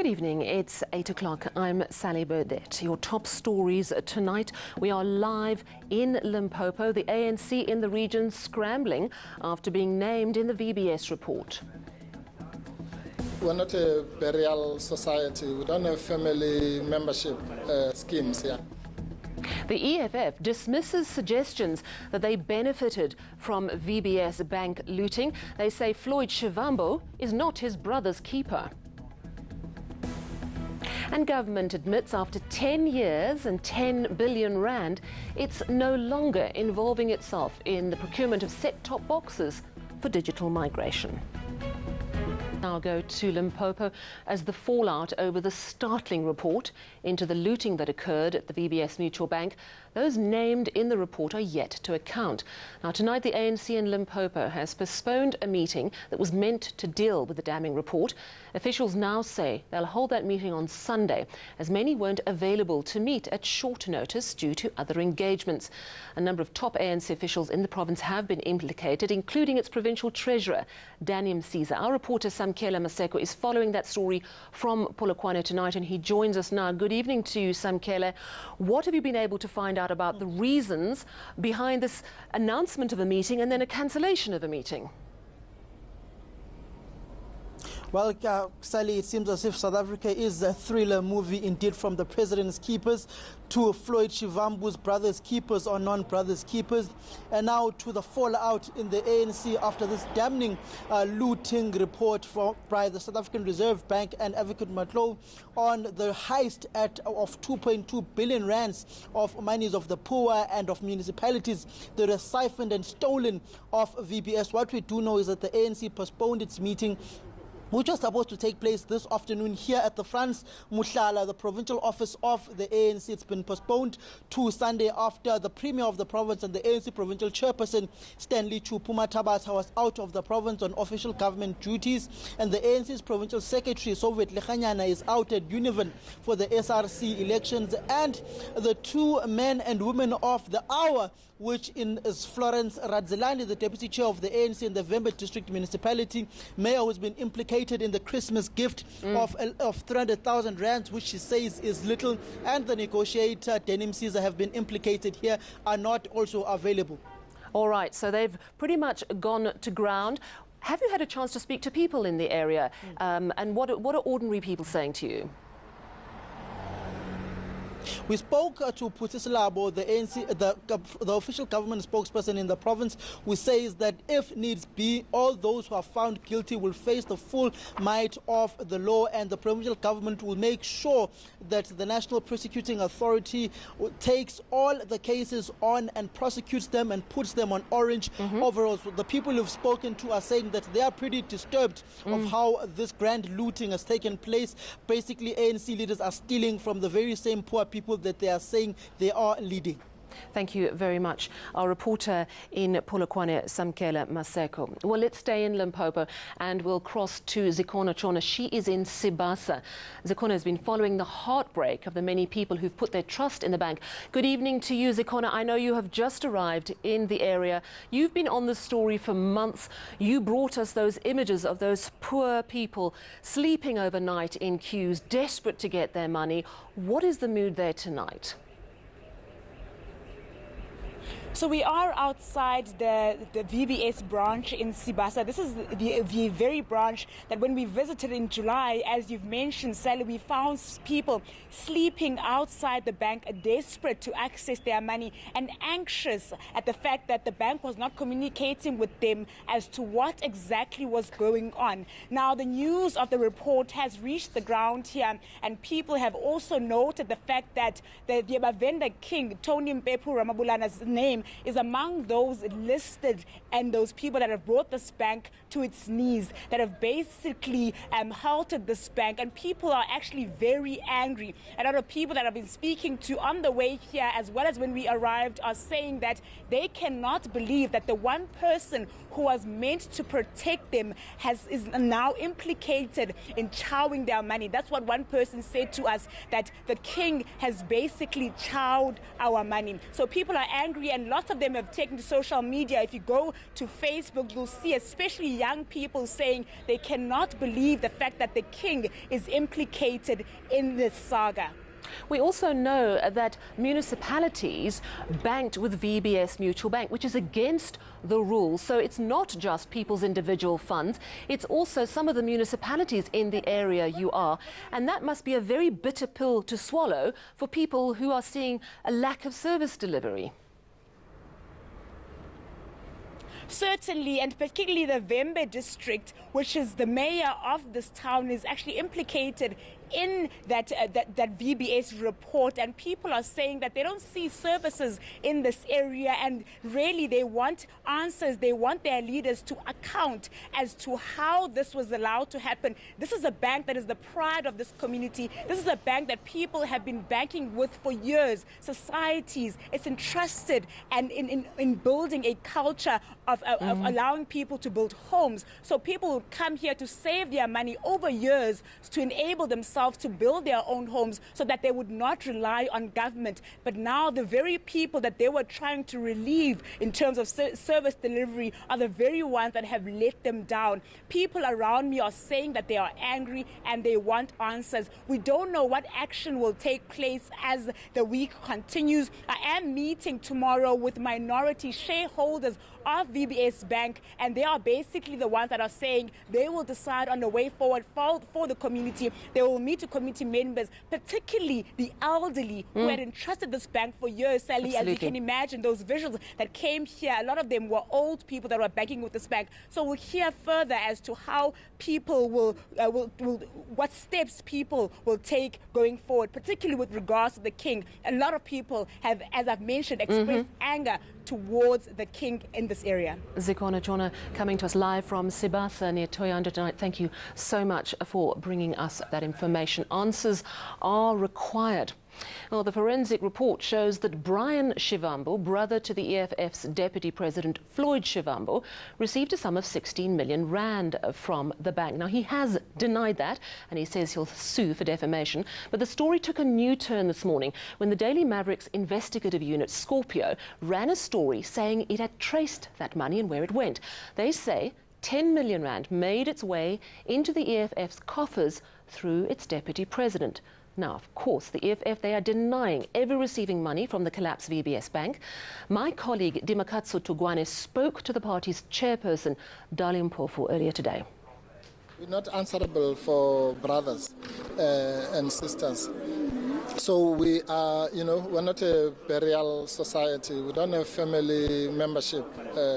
evening, it's 8 o'clock. I'm Sally Burdett. Your top stories tonight. We are live in Limpopo. The ANC in the region scrambling after being named in the VBS report. We're not a burial society. We don't have family membership schemes here. The EFF dismisses suggestions that they benefited from VBS Bank looting. They say Floyd Shivambu is not his brother's keeper. And government admits after 10 years and 10 billion rand, it's no longer involving itself in the procurement of set-top boxes for digital migration. Now go to Limpopo as the fallout over the startling report into the looting that occurred at the VBS Mutual Bank. Those named in the report are yet to account. Now tonight the ANC in Limpopo has postponed a meeting that was meant to deal with the damning report. Officials now say they'll hold that meeting on Sunday, as many weren't available to meet at short notice due to other engagements. A number of top ANC officials in the province have been implicated, including its provincial treasurer, Danny Msiza. Our reporter Samkela Maseko is following that story from Polokwane tonight, and he joins us now. Good evening to you, Samkela. What have you been able to find out about the reasons behind this announcement of a meeting and then a cancellation of a meeting? Well, Sally, it seems as if South Africa is a thriller movie indeed, from the president's keepers to Floyd Shivambu's brother's keepers or non-brothers keepers, and now to the fallout in the ANC after this damning looting report by the South African Reserve Bank and Advocate Matlow on the heist of 2.2 billion rands of monies of the poor and of municipalities that are siphoned and stolen off VBS. What we do know is that the ANC postponed its meeting, which was supposed to take place this afternoon here at the Franz Muhlala, the provincial office of the ANC. It's been postponed to Sunday after the Premier of the province and the ANC provincial chairperson, Stanley Chupuma Tabata, was out of the province on official government duties. And the ANC's provincial secretary, Soviet Lekhanyana, is out at Univen for the SRC elections. And the two men and women of the hour, which is Florence Radzelani, the deputy chair of the ANC in the Vembe district municipality, mayor who's been implicated in the Christmas gift of 300,000 rands, which she says is little, and the negotiator, Danny Msiza, have been implicated here, are not also available. All right, so they've pretty much gone to ground. Have you had a chance to speak to people in the area? And what are ordinary people saying to you? We spoke to Putisilabo, the ANC, the official government spokesperson in the province, who says that if needs be, all those who are found guilty will face the full might of the law, and the provincial government will make sure that the National Prosecuting Authority takes all the cases on and prosecutes them and puts them on orange overalls. The people who've spoken to are saying that they are pretty disturbed of how this grand looting has taken place. Basically, ANC leaders are stealing from the very same poor people that they are saying they are leading. Thank you very much. Our reporter in Polokwane, Samkela Maseko. Well, let's stay in Limpopo and we'll cross to Zikona Chona. She is in Sibasa. Zikona has been following the heartbreak of the many people who've put their trust in the bank. Good evening to you, Zikona. I know you have just arrived in the area. You've been on this story for months. You brought us those images of those poor people sleeping overnight in queues, desperate to get their money. What is the mood there tonight? So we are outside the VBS branch in Sibasa. This is the very branch that when we visited in July, as you've mentioned, Sally, we found people sleeping outside the bank, desperate to access their money and anxious at the fact that the bank was not communicating with them as to what exactly was going on. Now, the news of the report has reached the ground here, and people have also noted the fact that the Bavenda King, Tony Mpepu Ramabulana's name, is among those listed and those people that have brought this bank to its knees, that have basically halted this bank. And people are actually very angry. A lot of people that I've been speaking to on the way here, as well as when we arrived, are saying that they cannot believe that the one person who was meant to protect them is now implicated in chowing their money. That's what one person said to us, that the king has basically chowed our money. So people are angry, and lots of them have taken to social media. If you go to Facebook, you'll see especially young people saying they cannot believe the fact that the king is implicated in this saga. We also know that municipalities banked with VBS Mutual Bank, which is against the rules. So it's not just people's individual funds, it's also some of the municipalities in the area you are. And that must be a very bitter pill to swallow for people who are seeing a lack of service delivery. Certainly, and particularly the Vembe district, which is the mayor of this town, is actually implicated in that VBS report, and people are saying that they don't see services in this area, and really they want answers. They want their leaders to account as to how this was allowed to happen. This is a bank that is the pride of this community. This is a bank that people have been banking with for years. Societies, it's entrusted and in building a culture of allowing people to build homes. So people would come here to save their money over years to enable themselves to build their own homes so that they would not rely on government. But now the very people that they were trying to relieve in terms of service delivery are the very ones that have let them down. People around me are saying that they are angry and they want answers. We don't know what action will take place as the week continues. I am meeting tomorrow with minority shareholders of VBS Bank, and they are basically the ones that are saying they will decide on the way forward for the community. They will meet with community members, particularly the elderly who had entrusted this bank for years, Sally. Absolutely. As you can imagine, those visuals that came here, a lot of them were old people that were banking with this bank. So we'll hear further as to how people will what steps people will take going forward, particularly with regards to the king. A lot of people have, as I've mentioned, expressed anger towards the king in this area. Zikona Jona coming to us live from Sibasa near Toyanda tonight. Thank you so much for bringing us that information. Answers are required. Well, the forensic report shows that Brian Shivambu, brother to the EFF's Deputy President Floyd Shivambu, received a sum of 16 million rand from the bank. Now, he has denied that, and he says he'll sue for defamation. But the story took a new turn this morning when the Daily Maverick's investigative unit, Scorpio, ran a story saying it had traced that money and where it went. They say 10 million rand made its way into the EFF's coffers through its Deputy President. Now, of course, the EFF, they are denying ever receiving money from the collapsed VBS Bank. My colleague Dimakatso Tugwane spoke to the party's chairperson, Limpopo, earlier today. We're not answerable for brothers and sisters. So we are, we're not a burial society. We don't have family membership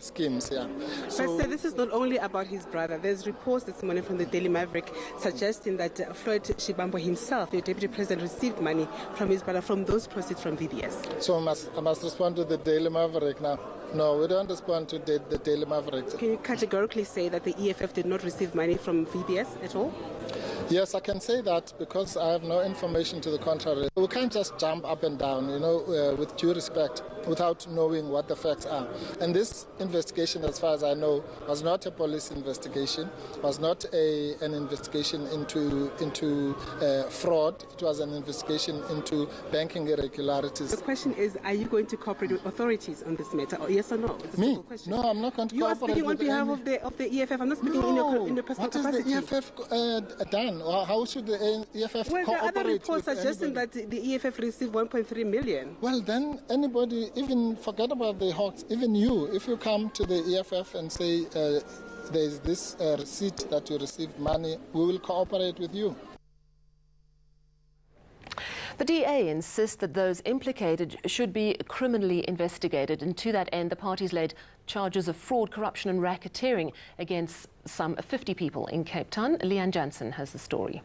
schemes here. So this is not only about his brother. There's reports this morning from the Daily Maverick suggesting that Floyd Shivambu himself, the Deputy President, received money from his brother from those proceeds from VBS. So I must respond to the Daily Maverick now. No, we don't respond to the Daily Maverick. Can you categorically say that the EFF did not receive money from VBS at all? Yes, I can say that because I have no information to the contrary. We can't just jump up and down, with due respect, without knowing what the facts are. And this investigation, as far as I know, was not a police investigation, was not an investigation into fraud. It was an investigation into banking irregularities. The question is, are you going to cooperate with authorities on this matter? Or yes or no? It's a simple question. No, I'm not going to cooperate. You are speaking on behalf of the EFF. I'm not speaking in your personal capacity. What has the EFF done? How should the EFF cooperate? Well, there are other reports suggesting that the EFF received 1.3 million. Well, then anybody, even forget about the Hawks, even you, if you come to the EFF and say there is this receipt that you received money, we will cooperate with you. The DA insists that those implicated should be criminally investigated, and to that end the party's laid charges of fraud, corruption and racketeering against some 50 people in Cape Town. Leanne Jansen has the story.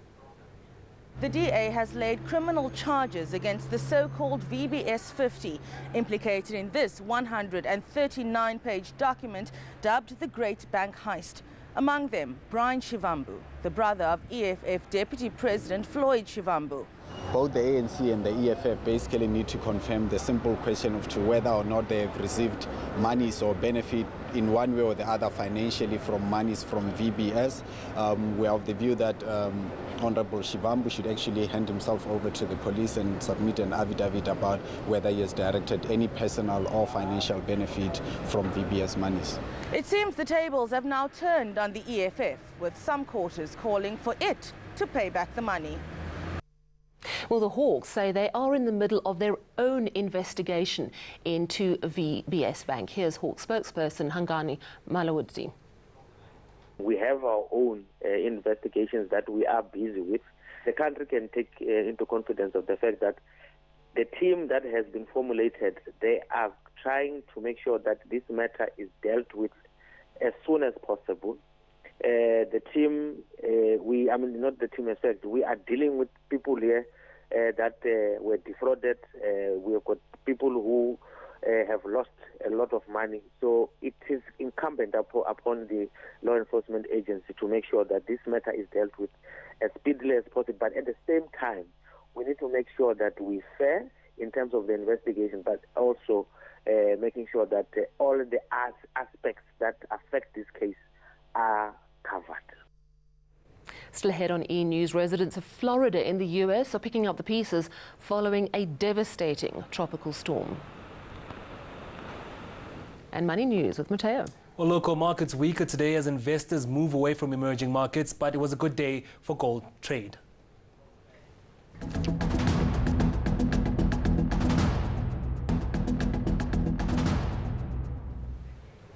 The DA has laid criminal charges against the so-called VBS 50, implicated in this 139-page document dubbed the Great Bank Heist. Among them, Brian Shivambu, the brother of EFF Deputy President Floyd Shivambu. Both the ANC and the EFF basically need to confirm the simple question of whether or not they have received monies or benefit in one way or the other financially from monies from VBS. We are of the view that Honorable Shivambu should actually hand himself over to the police and submit an affidavit about whether he has directed any personal or financial benefit from VBS monies. It seems the tables have now turned on the EFF, with some quarters calling for it to pay back the money. Well, the Hawks say they are in the middle of their own investigation into VBS Bank. Here's Hawks spokesperson Hangani Malawudzi. We have our own investigations that we are busy with. The country can take into confidence of the fact that the team that has been formulated, they are trying to make sure that this matter is dealt with as soon as possible. The team, not the team as such, we are dealing with people here that were defrauded. We have got people who have lost a lot of money. So it is incumbent upon the law enforcement agency to make sure that this matter is dealt with as speedily as possible. But at the same time, we need to make sure that we're fair in terms of the investigation, but also making sure that all the aspects that affect this case are covered. Still ahead on eNews, residents of Florida in the US are picking up the pieces following a devastating tropical storm. And Money News with Mateo. Well, local markets weaker today as investors move away from emerging markets, but it was a good day for gold trade.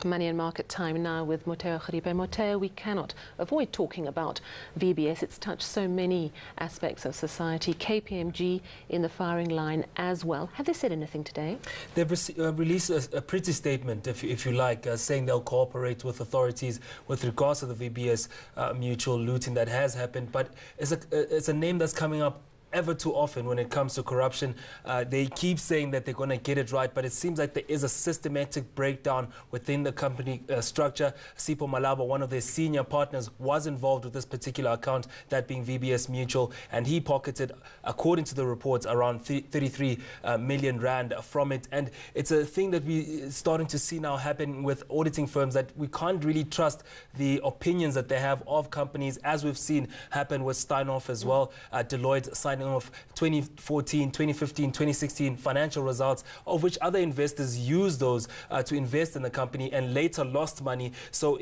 Money and market time now with Moteo Kharipe. Moteo, we cannot avoid talking about VBS. It's touched so many aspects of society. KPMG in the firing line as well. Have they said anything today? They've released a pretty statement, if you like, saying they'll cooperate with authorities with regards to the VBS mutual looting that has happened. But it's a name that's coming up ever too often when it comes to corruption. They keep saying that they're going to get it right, but it seems like there is a systematic breakdown within the company structure. Sipho Malaba, one of their senior partners, was involved with this particular account, that being VBS Mutual, and he pocketed, according to the reports, around 33 million rand from it. And it's a thing that we're starting to see now happen with auditing firms, that we can't really trust the opinions that they have of companies, as we've seen happen with Steinhoff as well. Deloitte signing of 2014, 2015, 2016 financial results, of which other investors used those to invest in the company and later lost money. So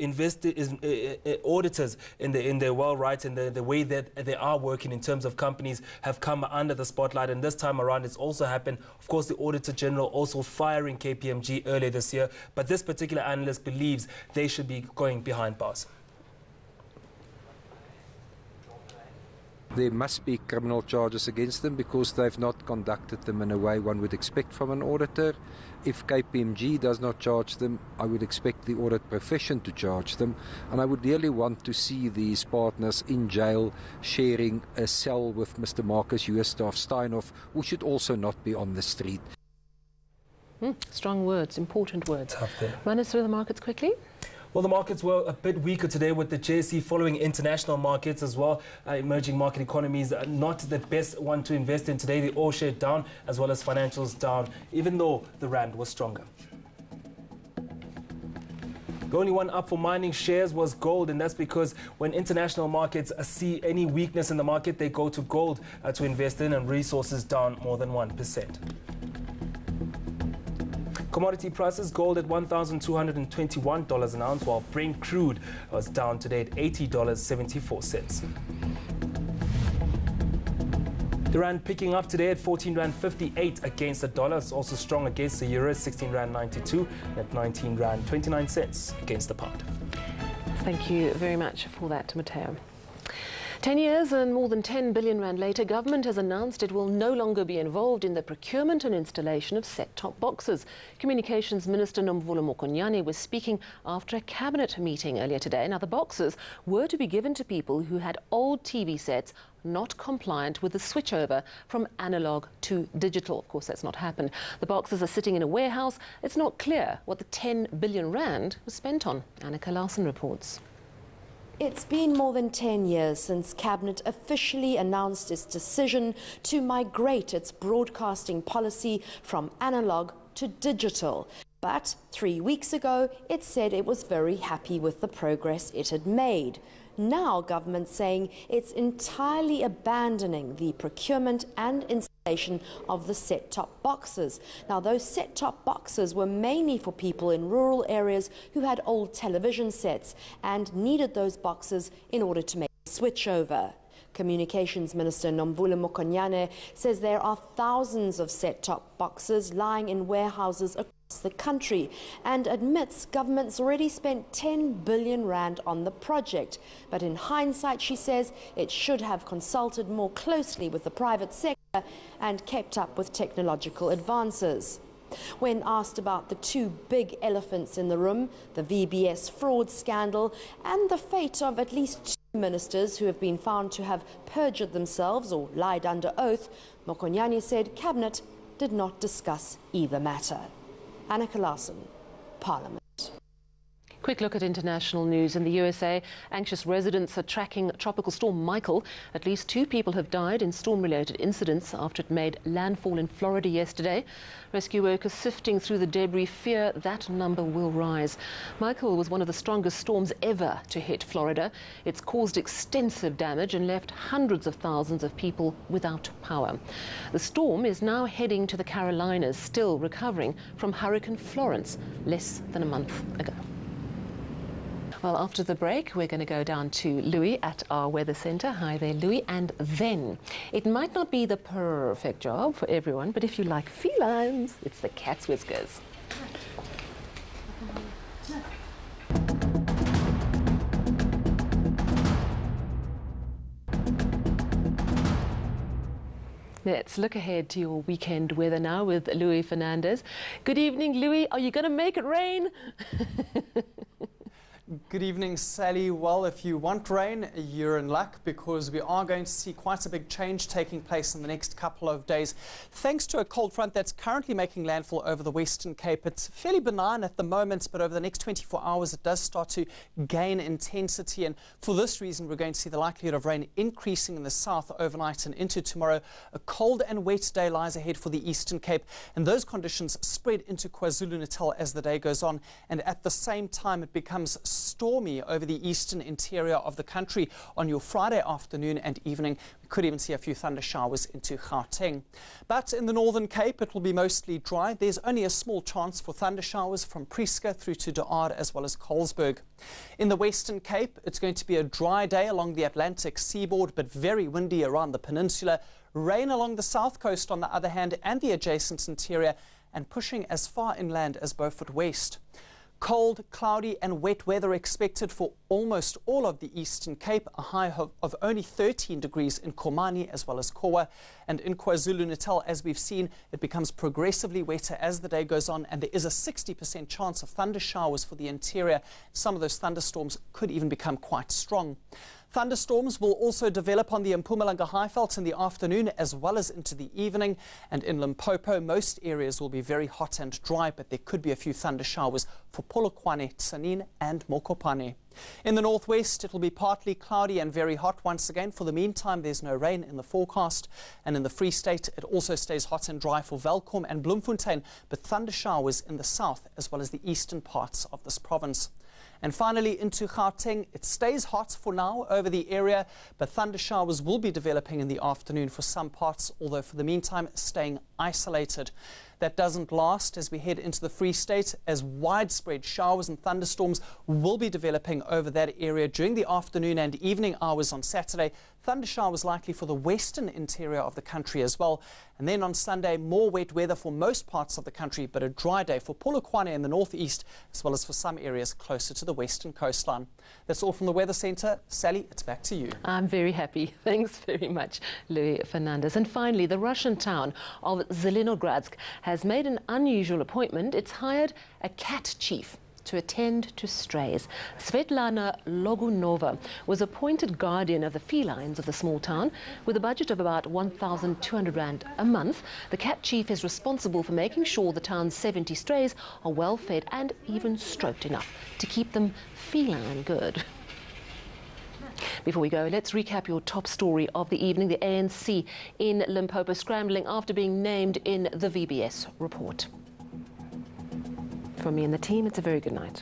auditors in their well rights and the way that they are working in terms of companies have come under the spotlight. And this time around it's also happened. Of course, the Auditor General also firing KPMG earlier this year. But this particular analyst believes they should be going behind bars. There must be criminal charges against them because they've not conducted them in a way one would expect from an auditor. If KPMG does not charge them, I would expect the audit profession to charge them. And I would really want to see these partners in jail sharing a cell with Mr. Marcus US Staff Steinhoff, who should also not be on the street. Strong words, important words. Run us through the markets quickly. Well, the markets were a bit weaker today, with the JSE following international markets as well. Emerging market economies are not the best one to invest in today. The all share down, as well as financials down, even though the rand was stronger. The only one up for mining shares was gold, and that's because when international markets see any weakness in the market, they go to gold to invest in, and resources down more than 1%. Commodity prices, gold at $1,221 an ounce, while Brent crude was down today at $80.74. The rand picking up today at 14 Rand 58 against the dollar. It's also strong against the euro, 16 Rand 92, and at 19 Rand 29 cents against the pound. Thank you very much for that, Mateo. 10 years and more than 10 billion rand later, government has announced it will no longer be involved in the procurement and installation of set-top boxes. Communications Minister Nomvula Mokonyane was speaking after a cabinet meeting earlier today. Now, the boxes were to be given to people who had old TV sets not compliant with the switchover from analog to digital. Of course, that's not happened. The boxes are sitting in a warehouse. It's not clear what the 10 billion rand was spent on. Annika Larson reports. It's been more than 10 years since Cabinet officially announced its decision to migrate its broadcasting policy from analog to digital. But 3 weeks ago, it said it was very happy with the progress it had made. Now, government saying it's entirely abandoning the procurement and installation of the set-top boxes. Now, those set-top boxes were mainly for people in rural areas who had old television sets and needed those boxes in order to make a switchover. Communications Minister Nomvula Mokonyane says there are thousands of set-top boxes lying in warehouses across the country and admits government's already spent 10 billion rand on the project. But in hindsight, she says it should have consulted more closely with the private sector and kept up with technological advances. When asked about the two big elephants in the room, the VBS fraud scandal and the fate of at least two ministers who have been found to have perjured themselves or lied under oath, Mokonyane said Cabinet did not discuss either matter. Annika Larson, Parliament. Quick look at international news. In the USA, anxious residents are tracking Tropical Storm Michael. At least 2 people have died in storm-related incidents after it made landfall in Florida yesterday. Rescue workers sifting through the debris fear that number will rise. Michael was one of the strongest storms ever to hit Florida. It's caused extensive damage and left hundreds of thousands of people without power. The storm is now heading to the Carolinas, still recovering from Hurricane Florence less than a month ago. Well, after the break, we're going to go down to Louis at our weather centre. Hi there, Louis. And then, it might not be the perfect job for everyone, but if you like felines, it's the cat's whiskers. Let's look ahead to your weekend weather now with Louis Fernandez. Good evening, Louis. Are you going to make it rain? Good evening, Sally. Well, if you want rain, you're in luck because we are going to see quite a big change taking place in the next couple of days. Thanks to a cold front that's currently making landfall over the Western Cape. It's fairly benign at the moment, but over the next 24 hours it does start to gain intensity. And for this reason, we're going to see the likelihood of rain increasing in the south overnight and into tomorrow. A cold and wet day lies ahead for the Eastern Cape, and those conditions spread into KwaZulu-Natal as the day goes on. And at the same time, it becomes stormy over the eastern interior of the country on your Friday afternoon and evening. We could even see a few thunder showers into Gauteng. But in the Northern Cape, it will be mostly dry. There's only a small chance for thunder showers from Prieska through to De Aard as well as Colesberg. In the Western Cape, it's going to be a dry day along the Atlantic seaboard, but very windy around the peninsula. Rain along the south coast, on the other hand, and the adjacent interior, and pushing as far inland as Beaufort West. Cold, cloudy and wet weather expected for almost all of the Eastern Cape, a high of only 13 degrees in Komani as well as Kowa. And in KwaZulu-Natal, as we've seen, it becomes progressively wetter as the day goes on, and there is a 60% chance of thunder showers for the interior. Some of those thunderstorms could even become quite strong. Thunderstorms will also develop on the Mpumalanga Highveld in the afternoon as well as into the evening. And in Limpopo, most areas will be very hot and dry, but there could be a few thunder showers for Polokwane, Tsanin and Mokopane. In the northwest, it will be partly cloudy and very hot once again. For the meantime, there's no rain in the forecast. And in the Free State, it also stays hot and dry for Welkom and Bloemfontein, but thunder showers in the south as well as the eastern parts of this province. And finally, into Gauteng, it stays hot for now over the area, but thunder showers will be developing in the afternoon for some parts, although for the meantime staying isolated. That doesn't last as we head into the Free State, as widespread showers and thunderstorms will be developing over that area during the afternoon and evening hours on Saturday. Thunder showers likely for the western interior of the country as well. And then on Sunday, more wet weather for most parts of the country, but a dry day for Polokwane in the northeast, as well as for some areas closer to the western coastline. That's all from the Weather Centre. Sally, it's back to you. I'm very happy. Thanks very much, Louis Fernandez. And finally, the Russian town of Zelenogradsk has made an unusual appointment. It's hired a cat chief to attend to strays. Svetlana Logunova was appointed guardian of the felines of the small town with a budget of about 1,200 rand a month. The cat chief is responsible for making sure the town's 70 strays are well fed and even stroked enough to keep them feline good. Before we go, let's recap your top story of the evening. The ANC in Limpopo scrambling after being named in the VBS report. From me and the team, it's a very good night.